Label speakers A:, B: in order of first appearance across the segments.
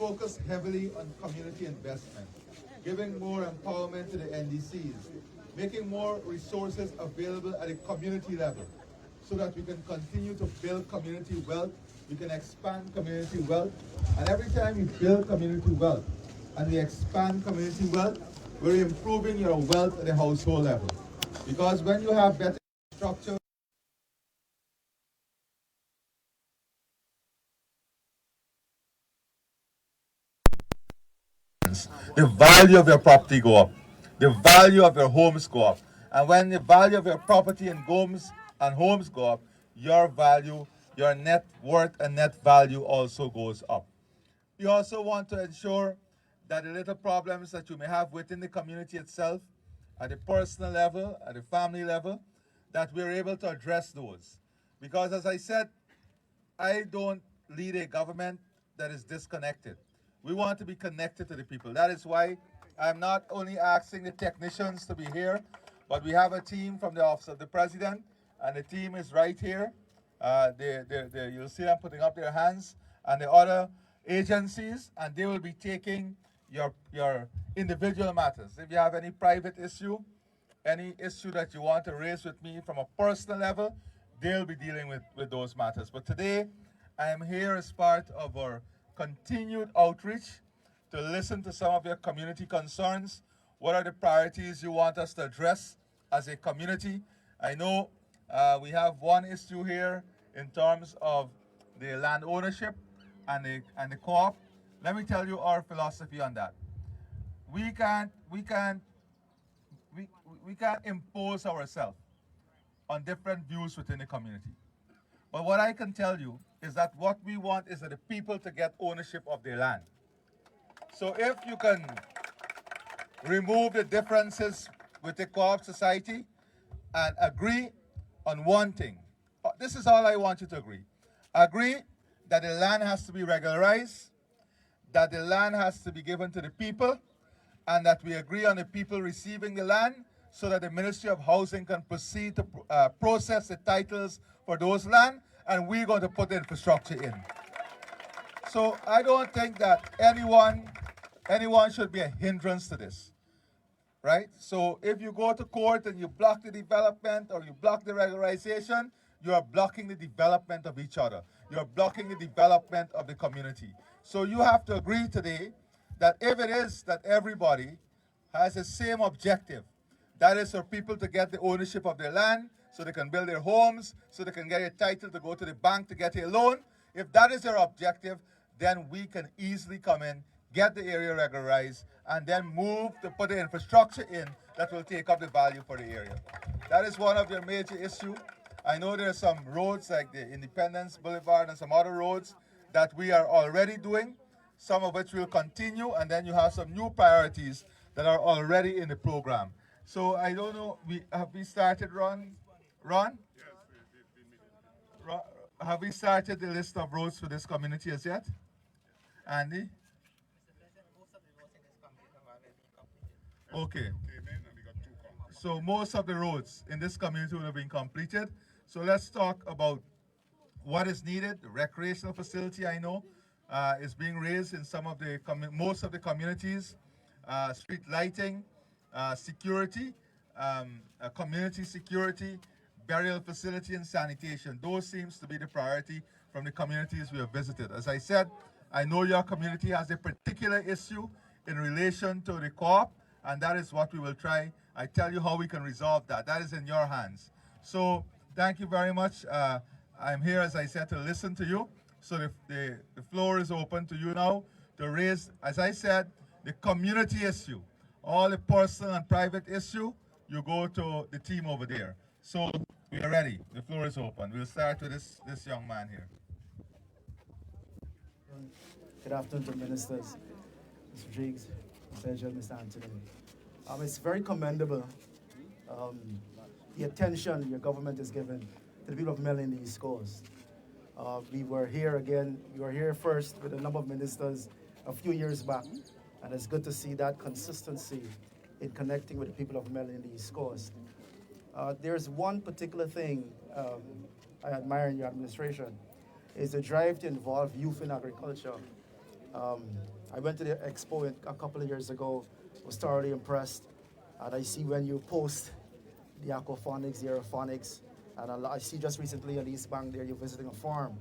A: focus heavily on community investment, giving more empowerment to the NDCs, making more resources available at a community level so that we can continue to build community wealth, we can expand community wealth, and every time we build community wealth and we expand community wealth, we're improving your wealth at the household level. Because when you have better structure, the value of your property go up, the value of your homes go up, and when the value of your property and homes go up, your value, your net worth and net value also goes up. We also want to ensure that the little problems that you may have within the community itself, at the personal level, at the family level, that we're able to address those. Because as I said, I don't lead a government that is disconnected. We want to be connected to the people. That is why I'm not only asking the technicians to be here, but we have a team from the Office of the President, and the team is right here. You'll see them putting up their hands, and the other agencies, and they will be taking your individual matters. If you have any private issue, any issue that you want to raise with me from a personal level, they'll be dealing with those matters. But today, I am here as part of our continued outreach to listen to some of your community concerns. What are the priorities you want us to address as a community? I know we have one issue here in terms of the land ownership and the co-op. Let me tell you our philosophy on that. We can't we can't we, we can't impose ourselves on different views within the community. But what I can tell you is that what we want is that the people to get ownership of their land. So if you can remove the differences with the co-op society and agree on one thing, this is all I want you to agree. Agree that the land has to be regularized, that the land has to be given to the people, and that we agree on the people receiving the land so that the Ministry of Housing can proceed to process the titles for those land, and we're going to put the infrastructure in. So I don't think that anyone should be a hindrance to this, right? So if you go to court and you block the development or you block the regularization, you are blocking the development of each other. You're blocking the development of the community. So you have to agree today that if it is that everybody has the same objective, that is for people to get the ownership of their land so they can build their homes, so they can get a title to go to the bank to get a loan. If that is their objective, then we can easily come in, get the area regularized, and then move to put the infrastructure in that will take up the value for the area. That is one of their major issues. I know there are some roads like the Independence Boulevard and some other roads that we are already doing, some of which will continue, and then you have some new priorities that are already in the program. So I don't know, have we started, Ron? Ron? Ron? Have we started the list of roads for this community as yet? Andy? Okay. So most of the roads in this community will have been completed. So let's talk about what is needed. The recreational facility, I know, is being raised in most of the communities. Street lighting, security, community security, burial facility, and sanitation. Those seems to be the priority from the communities we have visited. As I said, I know your community has a particular issue in relation to the co-op, and that is what we will try. I tell you how we can resolve that. That is in your hands. So thank you very much. I'm here, as I said, to listen to you. So the floor is open to you now to raise, as I said, the community issue. All the personal and private issue, you go to the team over there. So we are ready. The floor is open. We'll start with this young man here.
B: Good afternoon to ministers, Mr. Driggs, Mr. Edgel, Mr. Anthony. It's very commendable um, the attention your government is giving to the people of Melanie in the East Coast. We were here first with a number of ministers a few years back, and it's good to see that consistency in connecting with the people of Melanie in the East Coast. There's one particular thing I admire in your administration, is the drive to involve youth in agriculture. I went to the expo a couple of years ago, was thoroughly impressed. And I see when you post the aquaponics, the aeroponics, and I see just recently on the East Bank there, you're visiting a farm.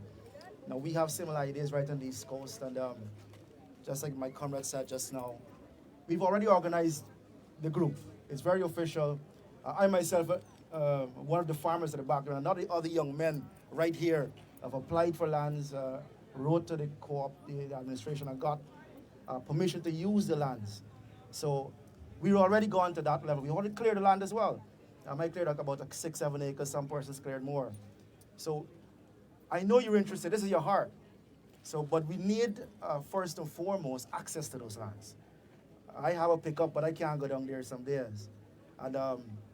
B: Now, we have similar ideas right on the East Coast, and just like my comrade said just now, we've already organized the group. It's very official. I myself, one of the farmers at the background, and other young men right here have applied for lands, wrote to the co-op, the administration, and got permission to use the lands. So we're already gone to that level. We already cleared the land as well. I cleared like about like 6-7 acres. Some persons cleared more. So I know you're interested. This is your heart. So, but we need first and foremost access to those lands. I have a pickup, but I can't go down there some days, and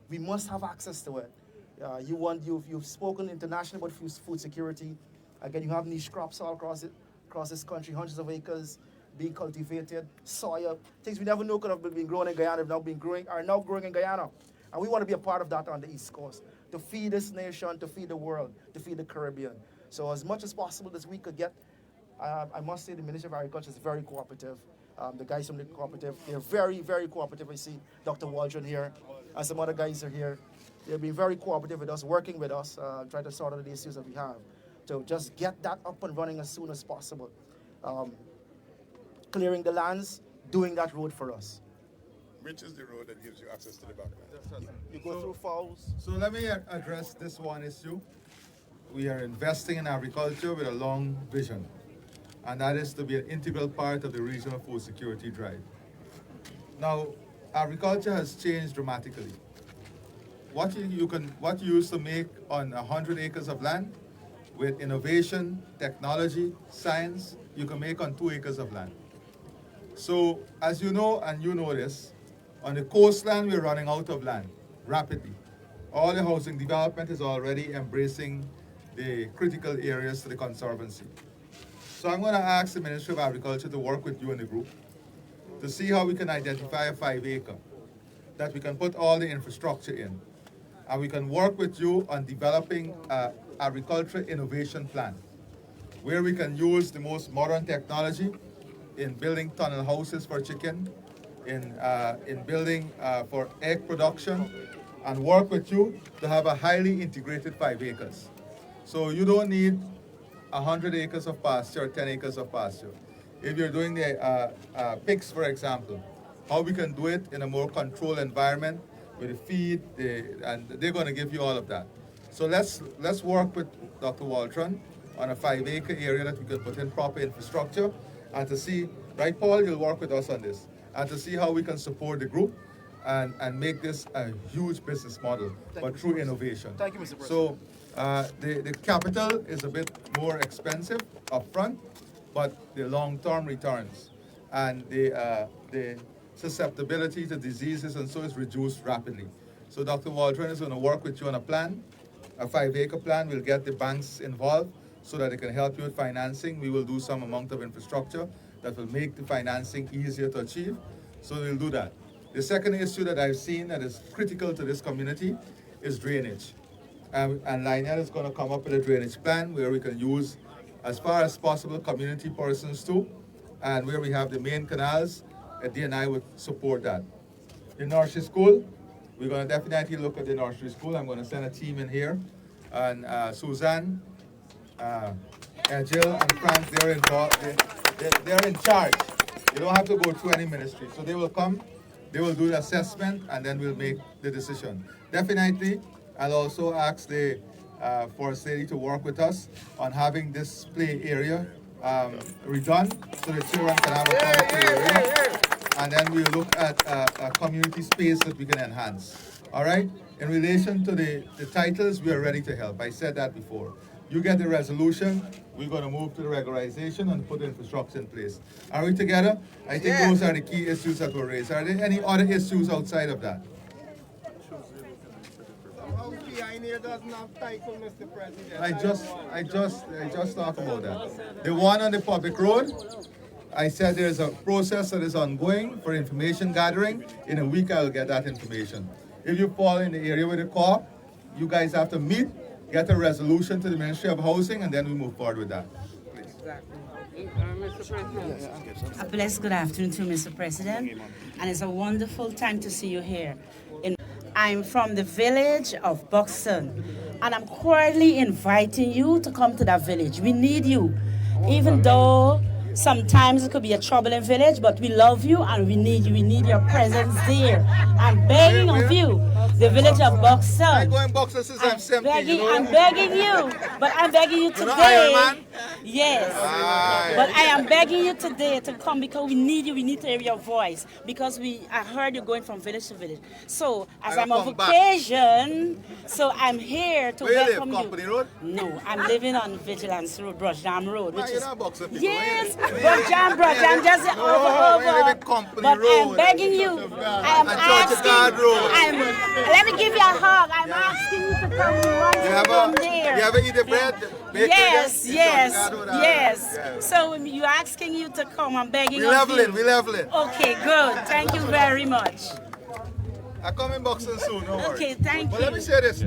B: we must have access to it. You've spoken internationally about food security. Again, you have niche crops all across this country, hundreds of acres being cultivated, soya, things we never knew could have been grown in Guyana are now growing in Guyana. And we want to be a part of that on the East Coast, to feed this nation, to feed the world, to feed the Caribbean. So as much as possible as we could get, I must say the Ministry of Agriculture is very cooperative. The guys from the cooperative, they're very, very cooperative. I see Dr. Waldron here, and some other guys are here. They've been very cooperative with us, working with us, trying to sort out the issues that we have, to just get that up and running as soon as possible. Clearing the lands, doing that road for us.
C: Which is the road that gives you access to the backland?
B: You go through Falls.
A: So let me address this one issue. We are investing in agriculture with a long vision, and that is to be an integral part of the regional food security drive. Now, agriculture has changed dramatically. What you used to make on 100 acres of land, with innovation, technology, science, you can make on 2 acres of land. So, as you know, and you know this, on the coastline we're running out of land rapidly. All the housing development is already embracing the critical areas to the conservancy. So I'm going to ask the Ministry of Agriculture to work with you in the group to see how we can identify a 5-acre that we can put all the infrastructure in. And we can work with you on developing an agriculture innovation plan where we can use the most modern technology in building tunnel houses for chicken, in building for egg production, and work with you to have a highly integrated 5 acres. So you don't need 100 acres of pasture or 10 acres of pasture. If you're doing the pigs, for example, how we can do it in a more controlled environment with the feed, and they're going to give you all of that. So let's work with Dr. Waldron on a 5-acre area that we can put in proper infrastructure, and to see, right, Paul, you'll work with us on this, and to see how we can support the group and make this a huge business model, but through innovation.
B: Thank you, Mr. President.
A: So the capital is a bit more expensive upfront, but the long-term returns and the susceptibility to diseases and so is reduced rapidly. So Dr. Waldron is going to work with you on a plan, a 5-acre plan. We'll get the banks involved so that they can help you with financing. We will do some amount of infrastructure that will make the financing easier to achieve. So we'll do that. The second issue that I've seen that is critical to this community is drainage. And Lionel is going to come up with a drainage plan where we can use, as far as possible, community persons too, and where we have the main canals, D&I would support that. The nursery school, we're going to definitely look at the nursery school. I'm going to send a team in here, and Suzanne, Jill, and Frank, they're involved. They're in charge. You don't have to go through any ministry. So they will come, they will do the assessment, and then we'll make the decision. Definitely, I'll also ask the Forest Lady to work with us on having this play area redone so the children can have a fun play area. And then we'll look at a community space that we can enhance. All right? In relation to the titles, we are ready to help. I said that before. You get the resolution, we're going to move to the regularization and put the infrastructure in place. Are we together? I think those are the key issues that were raised. Are there any other issues outside of that?
D: Doesn't have title, Mr. President.
A: I just talked about that. The one on the public road, I said there's a process that is ongoing for information gathering. In a week, I'll get that information. If you fall in the area with the co-op, you guys have to meet, get a resolution to the Ministry of Housing, and then we move forward with that. Please.
D: Exactly.
E: A blessed good afternoon to Mr. President, and it's a wonderful time to see you here. I'm from the village of Buxton, and I'm cordially inviting you to come to that village. We need you, even though sometimes it could be a troubling village, but we love you and we need you. We need your presence there. I'm begging of you, the village of Buxton.
A: I'm going boxing since I'm 70, you know?
E: I'm begging you, but I'm begging you
A: You're not
E: today.
A: Iron Man?
E: Yes,
A: Aye.
E: but I am begging you today to come because we need you. We need to hear your voice because I heard you going from village to village. So as
A: I'll
E: I'm of
A: come back.
E: occasion, so I'm here to
A: Where you live?
E: welcome
A: Company
E: you.
A: Road?
E: No, I'm living on Vigilance Road, Brush Dam Road, which
A: You're
E: is
A: not boxing people,
E: yes,
A: are you?
E: Brush Jam, just
A: No, we live
E: over.
A: in Company
E: But I'm
A: Road.
E: begging you. I am
A: And Church of God Road.
E: Let me give you a hug. I'm asking you to come from there.
A: You ever eat the bread? Baked
E: Yes,
A: bread?
E: yes,
A: Church of God Road,
E: yes.
A: yeah.
E: So you're asking you to come. I'm begging
A: We
E: of
A: leveling,
E: you.
A: we leveling.
E: Okay, good. Thank you very much.
A: I come in boxing soon, don't worry.
E: Okay, thank
A: But
E: you.
A: let me say this.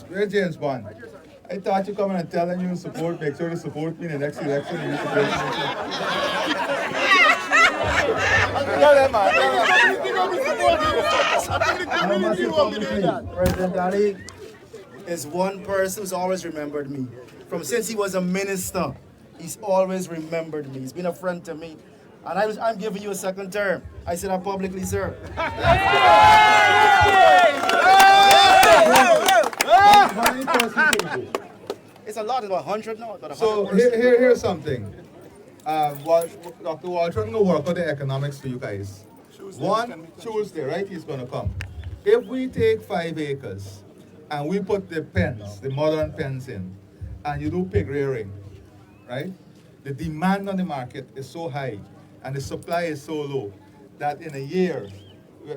A: Where's James Bond? I thought you coming and telling you support, make sure to support me in the next election. And you support me. Tell them, man.
B: President Daddy is one person who's always remembered me. From since he was a minister, he's always remembered me. He's been a friend to me. And I'm giving you a second term. I said that publicly, sir.
A: How many persons do you do?
B: It's a lot, it's about 100 now. About 100
A: So here's something. Dr. Walter will work out the economics for you guys. One Tuesday, right? He's gonna come. If we take 5 acres and we put the pens, the modern pens in, and you do pig rearing, right? The demand on the market is so high and the supply is so low that in a year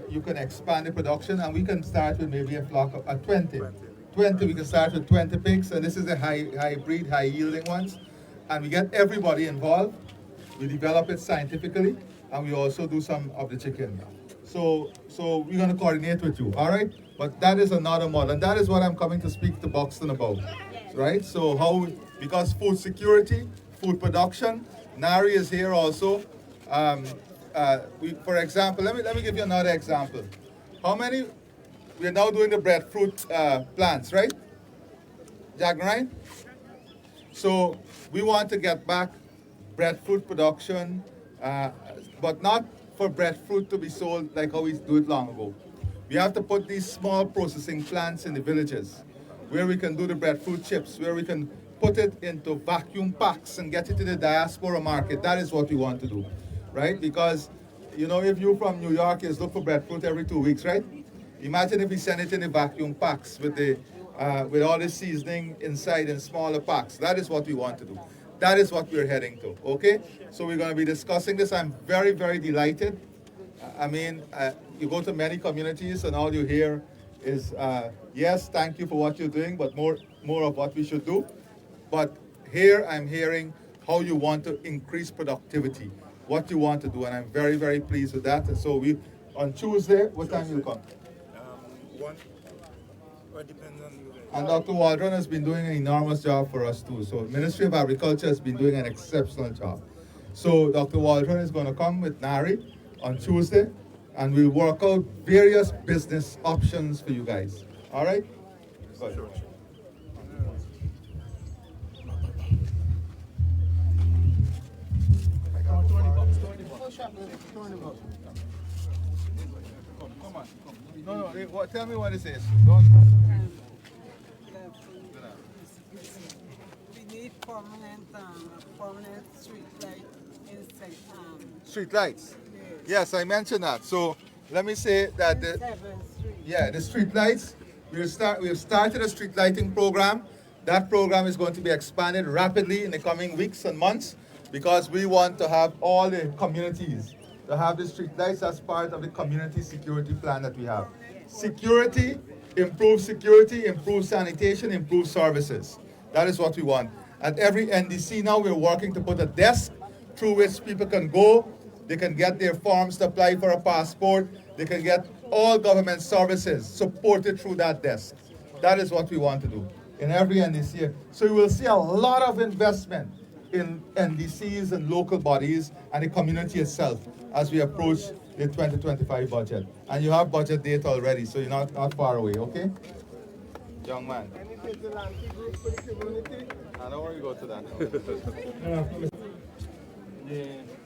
A: you can expand the production and we can start with maybe a flock of 20. 20, we can start with 20 pigs, and this is the high breed, high yielding ones. And we get everybody involved. We develop it scientifically, and we also do some of the chicken. So we're gonna coordinate with you, all right? But that is another model, and that is what I'm coming to speak to Buxton about, right? So because food security, food production, Nari is here also. For example, let me give you another example. We're now doing the breadfruit plants, right? Jack, so we want to get back breadfruit production, but not for breadfruit to be sold like how we do it long ago. We have to put these small processing plants in the villages where we can do the breadfruit chips, where we can put it into vacuum packs and get it to the diaspora market. That is what we want to do, right? Because, if you from New York, you look for breadfruit every 2 weeks, right? Imagine if we send it in the vacuum packs with all the seasoning inside in smaller packs. That is what we want to do. That is what we're heading to, okay? So we're going to be discussing this. I'm very, very delighted. You go to many communities and all you hear is, yes, thank you for what you're doing, but more of what we should do. But here I'm hearing how you want to increase productivity, what you want to do, and I'm very, very pleased with that. And so on Tuesday, what time will you come?
C: 1. Well, it depends on you guys.
A: And Dr. Waldron has been doing an enormous job for us too. So Ministry of Agriculture has been doing an exceptional job. So Dr. Waldron is going to come with Nari on Tuesday, and we'll work out various business options for you guys. All right? Good. Come on. No, tell me what it is. Don't.
F: We need permanent street light inside.
A: Street lights. Yes, I mentioned that. So let me say that
F: 7th Street.
A: the street lights. We've started a street lighting program. That program is going to be expanded rapidly in the coming weeks and months because we want to have all the communities to have the street lights as part of the community security plan that we have. Security, improve sanitation, improve services. That is what we want. At every NDC now we're working to put a desk through which people can go, they can get their forms to apply for a passport, they can get all government services supported through that desk. That is what we want to do in every NDC. So you will see a lot of investment in NDCs and local bodies and the community itself as we approach the 2025 budget. And you have budget data already, so you're not far away, okay? Young man.
D: Any vigilante group for the community?
A: I don't want to go to that.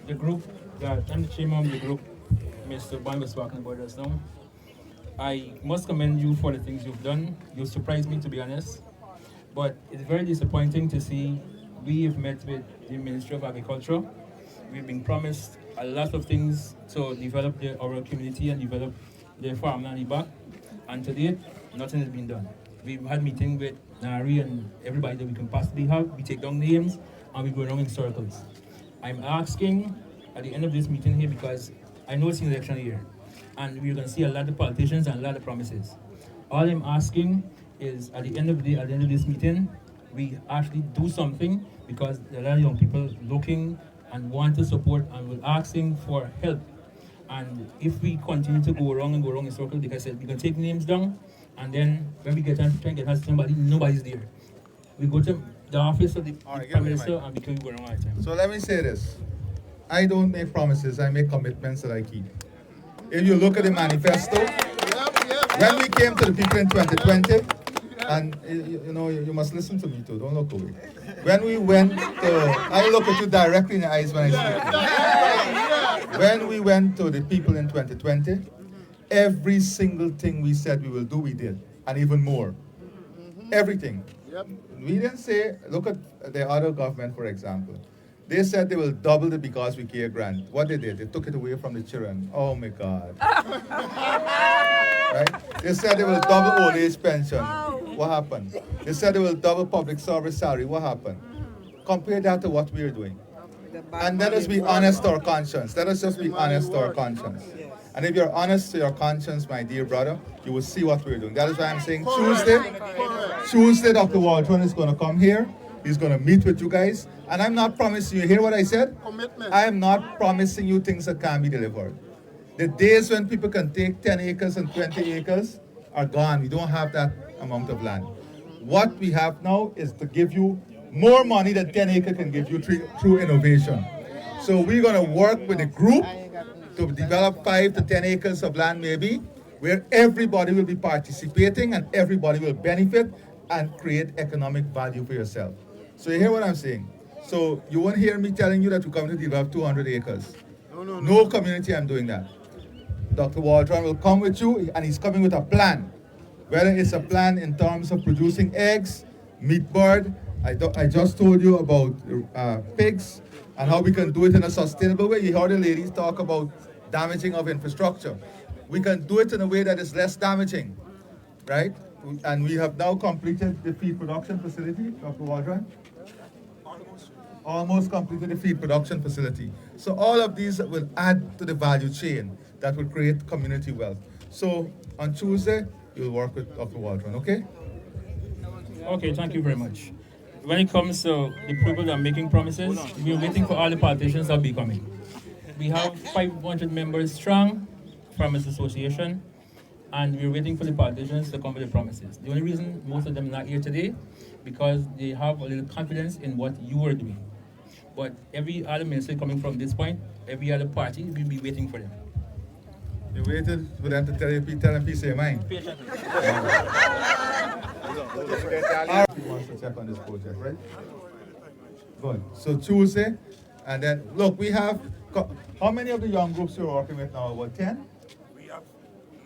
G: The group that I'm the chairman of the group, Mr. Bond was talking about us now. I must commend you for the things you've done. You surprised me, to be honest. But it's very disappointing to see we have met with the Ministry of Agriculture. We've been promised a lot of things to develop our community and develop the farmland back. And to date, nothing has been done. We've had meetings with Nari and everybody that we can possibly have. We take down names and we go around in circles. I'm asking at the end of this meeting here, because I know it's an election year and we're going to see a lot of politicians and a lot of promises. All I'm asking is at the end of this meeting, we actually do something, because there are a lot of young people looking and want to support and will asking for help. And if we continue to go around in circles, like I said, we can take names down, and then when we get time to try and get to somebody, nobody's there. We go to the office of the Prime Minister and we can go around all the time.
A: So let me say this. I don't make promises, I make commitments that I keep. If you look at the manifesto, when we came to the people in 2020, and you must listen to me too, don't look away. When we went to, I look at you directly in the eyes when I speak. When we went to the people in 2020, every single thing we said we will do, we did, and even more. Everything. We didn't say, look at the other government, for example. They said they will double the Because We Care grant. What they did, they took it away from the children. Oh my God. Right? They said they will double old age pension. What happened? They said they will double public service salary. What happened? Compare that to what we are doing. And let us be honest to our conscience. Let us just be honest to our conscience. And if you're honest to your conscience, my dear brother, you will see what we're doing. That is why I'm saying Tuesday, Dr. Waldron is going to come here. He's going to meet with you guys. And I'm not promising you, hear what I said?
D: Commitment.
A: I am not promising you things that can't be delivered. The days when people can take 10 acres and 20 acres are gone. We don't have that amount of land. What we have now is to give you more money than 10 acres can give you through innovation. So we're going to work with a group to develop 5 to 10 acres of land maybe, where everybody will be participating and everybody will benefit and create economic value for yourself. So you hear what I'm saying? So you won't hear me telling you that we're going to develop 200 acres. No community I'm doing that. Dr. Waldron will come with you, and he's coming with a plan. Whether it's a plan in terms of producing eggs, meat bird, I just told you about pigs, and how we can do it in a sustainable way. You heard the ladies talk about damaging of infrastructure. We can do it in a way that is less damaging, right? And we have now completed the feed production facility, Dr. Waldron. Almost completed the feed production facility. So all of these will add to the value chain that will create community wealth. So on Tuesday, you'll work with Dr. Waldron, okay?
G: Okay, thank you very much. When it comes to the people that are making promises, we're waiting for all the politicians that will be coming. We have 500 members strong, Farmers Association, and we're waiting for the politicians to come with the promises. The only reason most of them are not here today, because they have a little confidence in what you are doing. But every other minister coming from this point, every other party, we'll be waiting for them.
A: You waited for them to tell them piece of your mind. He wants to check on this project, right? Good. So Tuesday, and then look, we have how many of the young groups you're working with now? About 10?
C: We have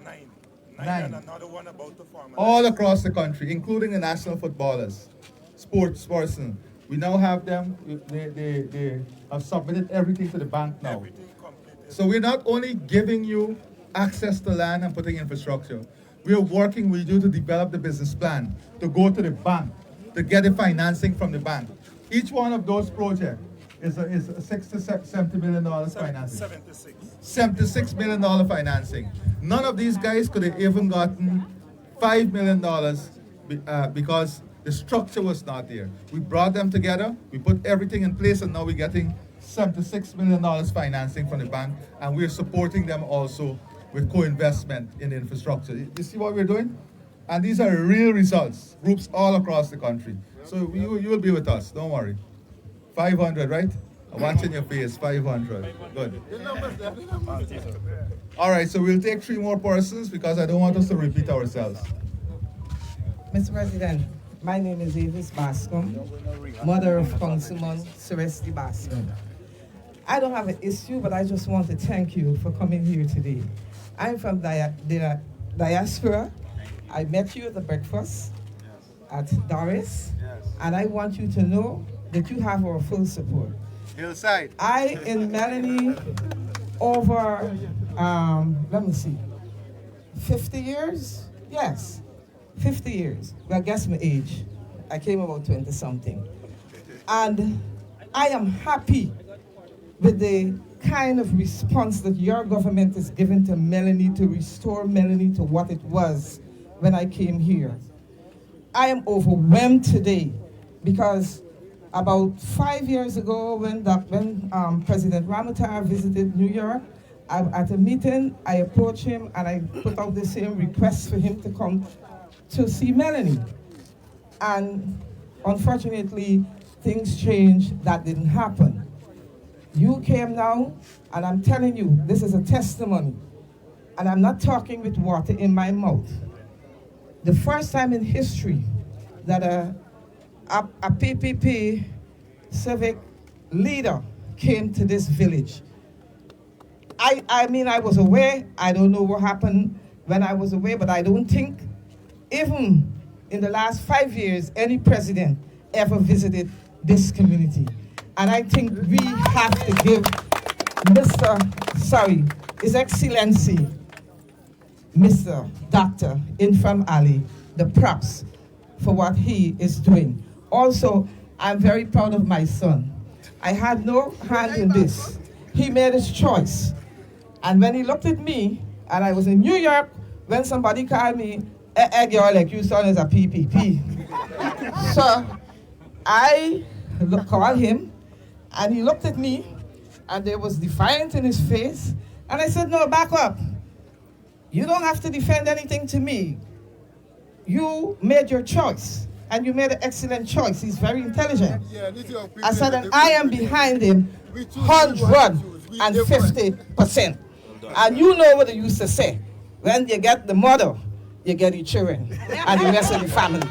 C: 9.
A: 9.
C: And another one about to form.
A: All across the country, including the national footballers, sports person. We now have them. They have submitted everything to the bank now.
C: Everything completed.
A: So we're not only giving you access to land and putting infrastructure. We are working with you to develop the business plan, to go to the bank, to get the financing from the bank. Each one of those projects is a $60 to $70 million financing.
C: 76.
A: $76 million financing. None of these guys could have even gotten $5 million because the structure was not there. We brought them together, we put everything in place, and now we're getting $76 million financing from the bank, and we're supporting them also with co-investment in infrastructure. You see what we're doing? And these are real results, groups all across the country. So you will be with us, don't worry. 500, right? I'm watching your face, 500. Good. All right, so we'll take 3 more persons because I don't want us to repeat ourselves.
H: Mr. President, my name is Avis Bascom, mother of Councilman Celeste Bascom. I don't have an issue, but I just want to thank you for coming here today. I'm from the diaspora. I met you at the breakfast at Doris, and I want you to know that you have our full support.
A: Hillside.
H: I and Melanie over, let me see, 50 years? Yes, 50 years. Well, guess my age. I came about 20 something. And I am happy with the kind of response that your government is giving to Melanie to restore Melanie to what it was when I came here. I am overwhelmed today because about 5 years ago when President Ramatar visited New York, at a meeting, I approached him and I put out the same request for him to come to see Melanie. And unfortunately, things changed. That didn't happen. You came now, and I'm telling you, this is a testimony. And I'm not talking with water in my mouth. The first time in history that a PPP civic leader came to this village. I mean, I was away. I don't know what happened when I was away, but I don't think even in the last 5 years, any president ever visited this community. And I think we have to give His Excellency, Mr. Dr. Infam Ali, the props for what he is doing. Also, I'm very proud of my son. I had no hand in this. He made his choice. And when he looked at me, and I was in New York, when somebody called me, girl, like you son is a PPP. So I called him, and he looked at me, and there was defiance in his face. And I said, no, back up. You don't have to defend anything to me. You made your choice, and you made an excellent choice. He's very intelligent. I said, and I am behind him 150%. And you know what they used to say. When you get the mother, you get your children, and the rest of the family.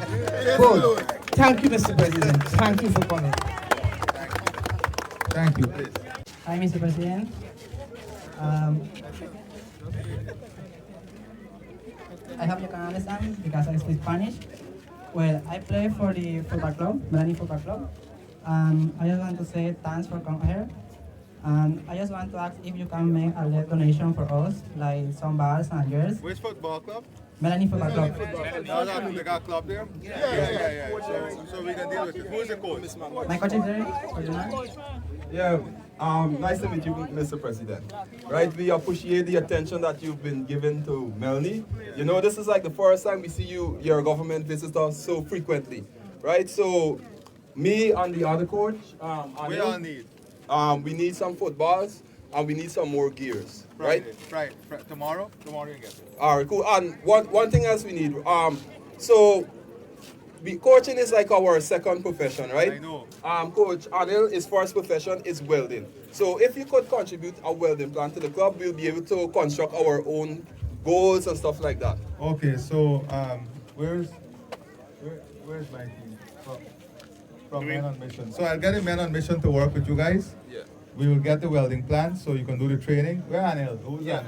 H: Good. Thank you, Mr. President. Thank you for coming.
A: Thank you, please.
I: Hi, Mr. President. I hope you can understand because I speak Spanish. Well, I play for the football club, Melanie Football Club. I just want to say thanks for coming here. And I just want to ask if you can make a little donation for us, like some balls and yours.
A: Which football club?
I: Melanie Football Club.
A: They got a club there? Yeah. So we can deal with it. Who is the coach?
I: My coach is there.
J: Yeah, nice to meet you, Mr. President. Right, we appreciate the attention that you've been given to Melanie. You know, this is like the first time we see you, your government visits us so frequently, right? So, me and the other coach,
A: We all need.
J: we need some footballs and we need some more gears, right?
A: Friday. Tomorrow you get it.
J: All right, cool. And one thing else we need, coaching is like our second profession, right?
A: I know.
J: Coach Anil, his first profession is welding. So if you could contribute a welding plant to the club, we'll be able to construct our own goals and stuff like that.
A: Okay, so where's my team? From Men on Mission. So I'll get a Men on Mission to work with you guys.
J: Yeah.
A: We will get the welding plant so you can do the training. Where Anil? Who's
J: Yeah.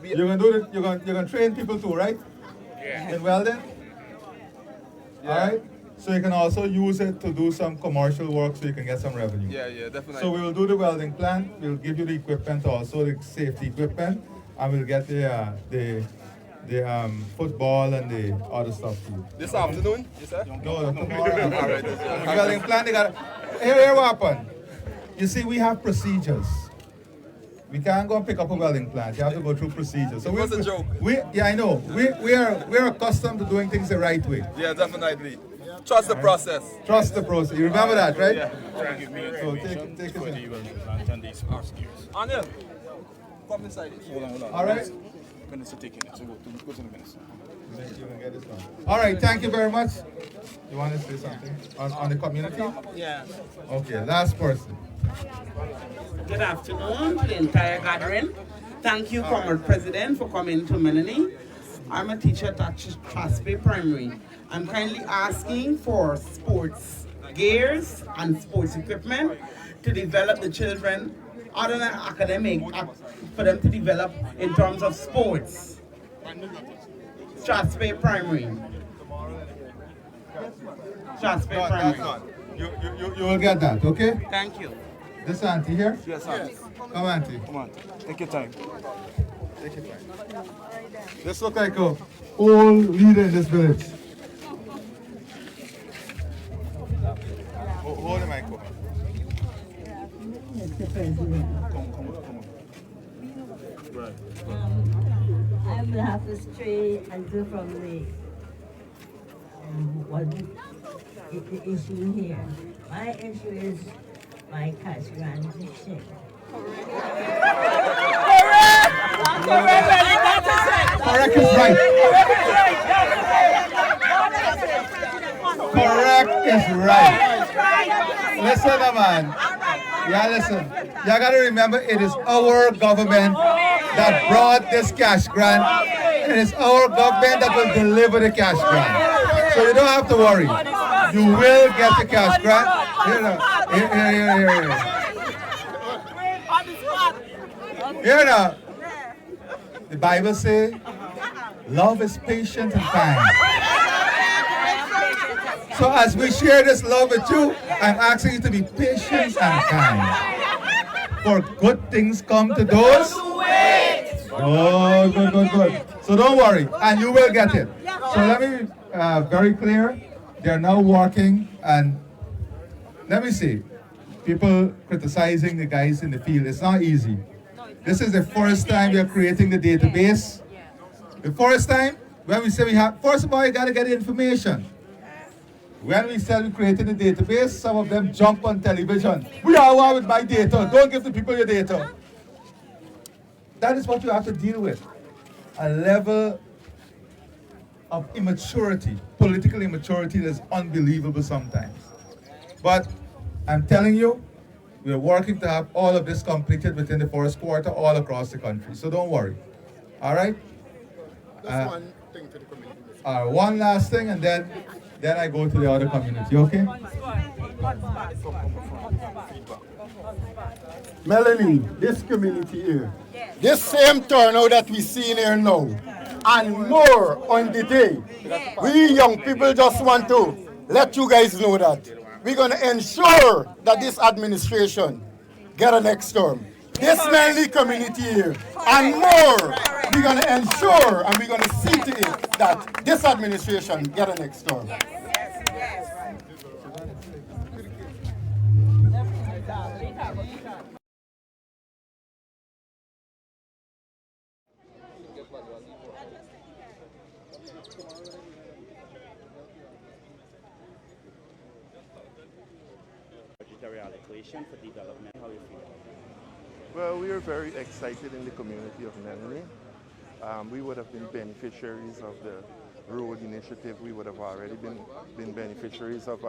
A: Anil? You're gonna do you're gonna train people too, right?
C: Yeah.
A: In welding?
J: Yeah.
A: Alright? So you can also use it to do some commercial work so you can get some revenue.
J: Yeah, definitely.
A: So we will do the welding plant, we'll give you the equipment also, the safety equipment, and we'll get the football and the other stuff too.
J: This afternoon, you said?
A: No, tomorrow.
J: All right.
A: The welding plant, they got here what happened. You see, we have procedures. We can't go and pick up a welding plant. You have to go through procedures. So
J: It was a joke.
A: Yeah, I know. We're accustomed to doing things the right way.
J: Yeah, definitely. Trust the process.
A: Trust the process. You remember that, right?
J: Yeah.
A: So take it.
J: Anil, come inside.
C: Hold on.
A: All right.
C: Minister taking it, so go to the minister.
A: All right, thank you very much. You want to say something on the community?
K: Yeah.
A: Okay, last person.
K: Good afternoon to the entire gathering. Thank you, Comrade President, for coming to Melanie. I'm a teacher at Traspe Primary. I'm kindly asking for sports gears and sports equipment to develop the children, other than academic, for them to develop in terms of sports. Traspe Primary. Traspe Primary.
A: You will get that, okay?
K: Thank you.
A: This auntie here?
L: Yes, sir.
A: Come auntie.
L: Come on. Take your time.
A: Take your time. This look like a old leader in this village. Hold the mic up.
M: Mr. President.
A: Right.
M: I will have to stray until from what the issue here. My issue is my cash grant check.
A: Correct is right. Correct is right. Listen, man. Yeah, listen. You gotta remember, it is our government that brought this cash grant. It is our government that will deliver the cash grant. So you don't have to worry. You will get the cash grant. Here now. The Bible says, love is patient and kind. So as we share this love with you, I'm asking you to be patient and kind. For good things come to those. Oh, good. So don't worry, and you will get it. So let me be very clear. They're now working, and let me see. People criticizing the guys in the field. It's not easy. This is the first time we are creating the database. The first time, when we say we have, first of all, you got to get the information. When we said we created the database, some of them jump on television. We are one with my data. Don't give the people your data. That is what you have to deal with. A level of immaturity, political immaturity that is unbelievable sometimes. But I'm telling you, we're working to have all of this completed within the first quarter all across the country. So don't worry. All right?
C: Just one thing to the community.
A: One last thing, and then I go to the other community, okay?
D: Melanie, this community here, this same turnout that we see here now, and more on the day, we young people just want to let you guys know that we're going to ensure that this administration get a next term. This Melanie community here, and more, we're going to ensure and we're going to see to it that this administration get a next term.
N: Allocation for development. How you feel?
O: Well, we are very excited in the community of Melanie. We would have been beneficiaries of the road initiative. We would have already been beneficiaries of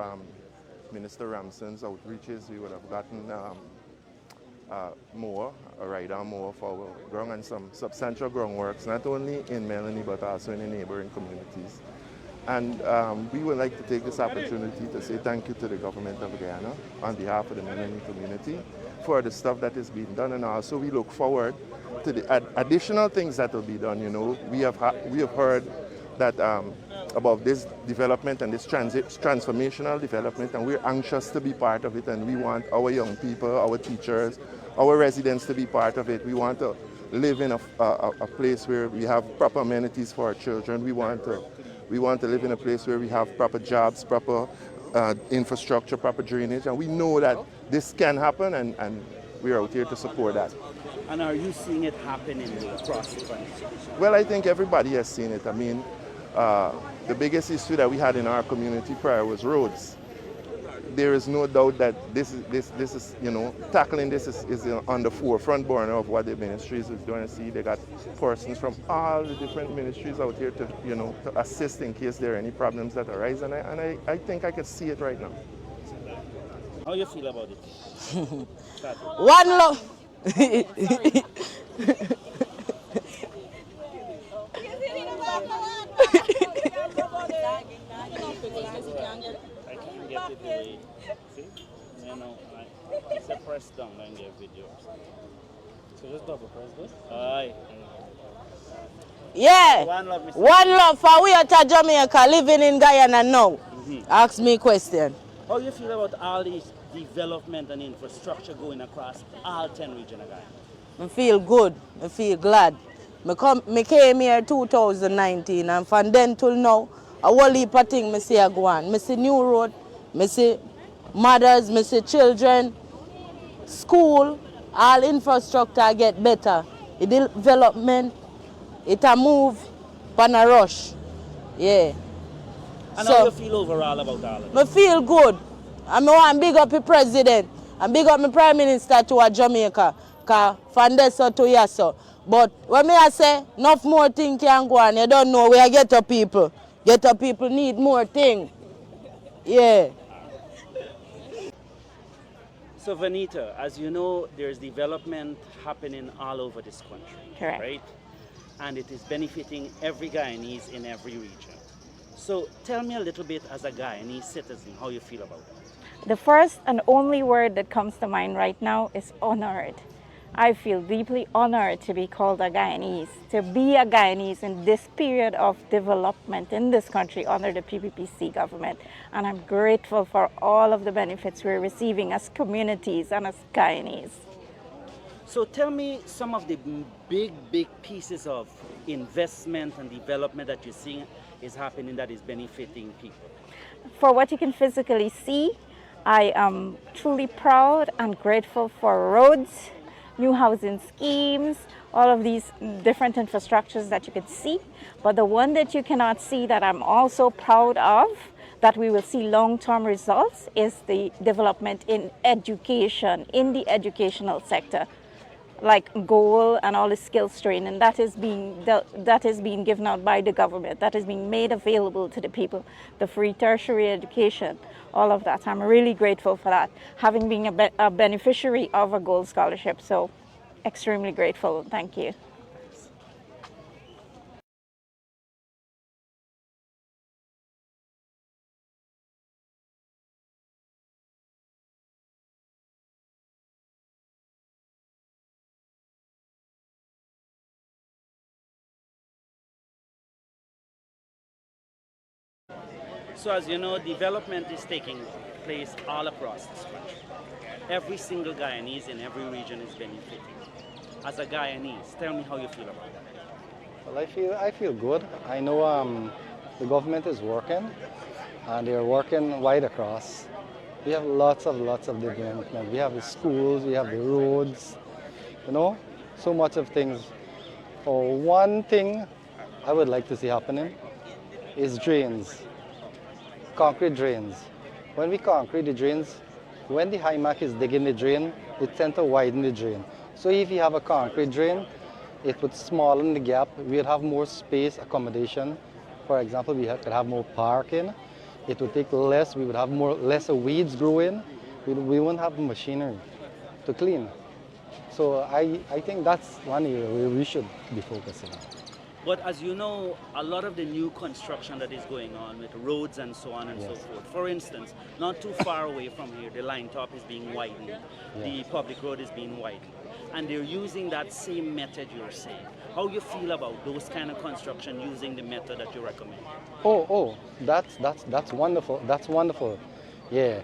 O: Minister Ramson's outreaches. We would have gotten more, a rider more for our ground and some substantial groundworks, not only in Melanie but also in the neighboring communities. And we would like to take this opportunity to say thank you to the government of Guyana on behalf of the Melanie community for the stuff that is being done, and also we look forward to the additional things that will be done. You know, we have heard that about this development and this transformational development, and we're anxious to be part of it, and we want our young people, our teachers, our residents to be part of it. We want to live in a place where we have proper amenities for our children. We want to live in a place where we have proper jobs, proper infrastructure, proper drainage, and we know that this can happen, and we're out here to support that.
N: And are you seeing it happening across the country?
O: Well, I think everybody has seen it. I mean, the biggest issue that we had in our community prior was roads. there is no doubt that this is you know, tackling this is on the forefront burner of what the ministries is going to see. They got persons from all the different ministries out here to, you know, to assist in case there are any problems that arise, and I think I can see it right now.
N: How you feel about it?
L: One love.
N: I can't get it the way. See? You know, it's a press down and get video. So just double press this. Aye.
L: Yeah.
N: One love, Mr.
L: One love for we at Jamaica living in Guyana now. Ask me a question.
N: How you feel about all these development and infrastructure going across all 10 regions of Guyana?
L: I feel good. I feel glad. Me came here 2019 and from then till now, a whole heap of things I see a go on. I see new road, I see mothers, I see children, school, all infrastructure get better. The development, it a move, pan a rush. Yeah.
N: And
L: So,
N: how you feel overall about all of it?
L: I feel good. And I want to big up the president and big up my prime minister to a Jamaica. Because from there so to here so. But when I say enough more things can go on, you don't know where ghetto people. Ghetto people need more things. Yeah.
N: So Vanita, as you know, there's development happening all over this country.
P: Correct.
N: Right? And it is benefiting every Guyanese in every region. So tell me a little bit as a Guyanese citizen, how you feel about it.
P: The first and only word that comes to mind right now is honored. I feel deeply honored to be called a Guyanese, to be a Guyanese in this period of development in this country under the PPPC government. And I'm grateful for all of the benefits we're receiving as communities and as Guyanese.
N: So tell me some of the big pieces of investment and development that you're seeing is happening that is benefiting people.
P: For what you can physically see, I am truly proud and grateful for roads, new housing schemes, all of these different infrastructures that you can see. But the one that you cannot see that I'm also proud of, that we will see long-term results, is the development in education, in the educational sector, like goal and all the skills training that is being given out by the government, that is being made available to the people, the free tertiary education, all of that. I'm really grateful for that, having been a beneficiary of a gold scholarship. So extremely grateful. Thank you.
N: So as you know, development is taking place all across this country. Every single Guyanese in every region is benefiting. As a Guyanese, tell me how you feel about that.
Q: Well, I feel good. I know the government is working, and they're working wide across. We have lots of development. We have the schools, we have the roads, you know, so much of things. For one thing I would like to see happening is drains, concrete drains. When we concrete the drains, when the HIMAC is digging the drain, it tends to widen the drain. So if you have a concrete drain, it would smallen the gap. We'd have more space, accommodation. For example, could have more parking. It would take less, we would have lesser weeds growing. We won't have machinery to clean. So I think that's one area where we should be focusing on.
N: But as you know, a lot of the new construction that is going on with roads and so on and so forth. For instance, not too far away from here, the line top is being widened. The public road is being widened. And they're using that same method you're saying. How you feel about those kind of construction using the method that you recommend?
Q: Oh, that's wonderful. That's wonderful. Yeah.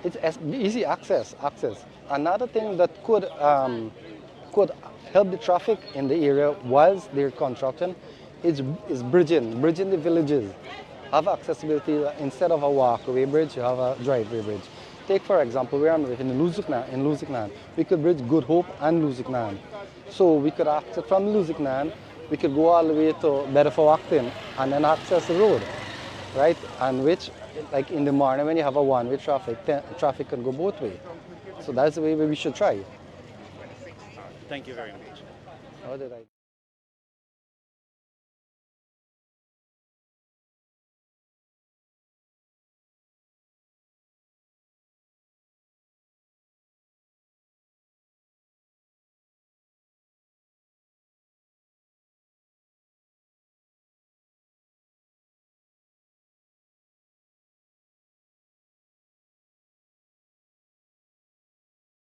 Q: It's easy access. Another thing that could help the traffic in the area whilst they're construction is bridging the villages. Have accessibility. Instead of a walkway bridge, you have a driveway bridge. Take for example, where I'm living in Lusignan. We could bridge Good Hope and Lusignan. So we could access from Lusignan, we could go all the way to Bedford Acton and then access the road. right? And which, like in the morning when you have a one-way traffic, traffic can go both ways. So that's the way we should try.
N: Thank you very much.
Q: How did I?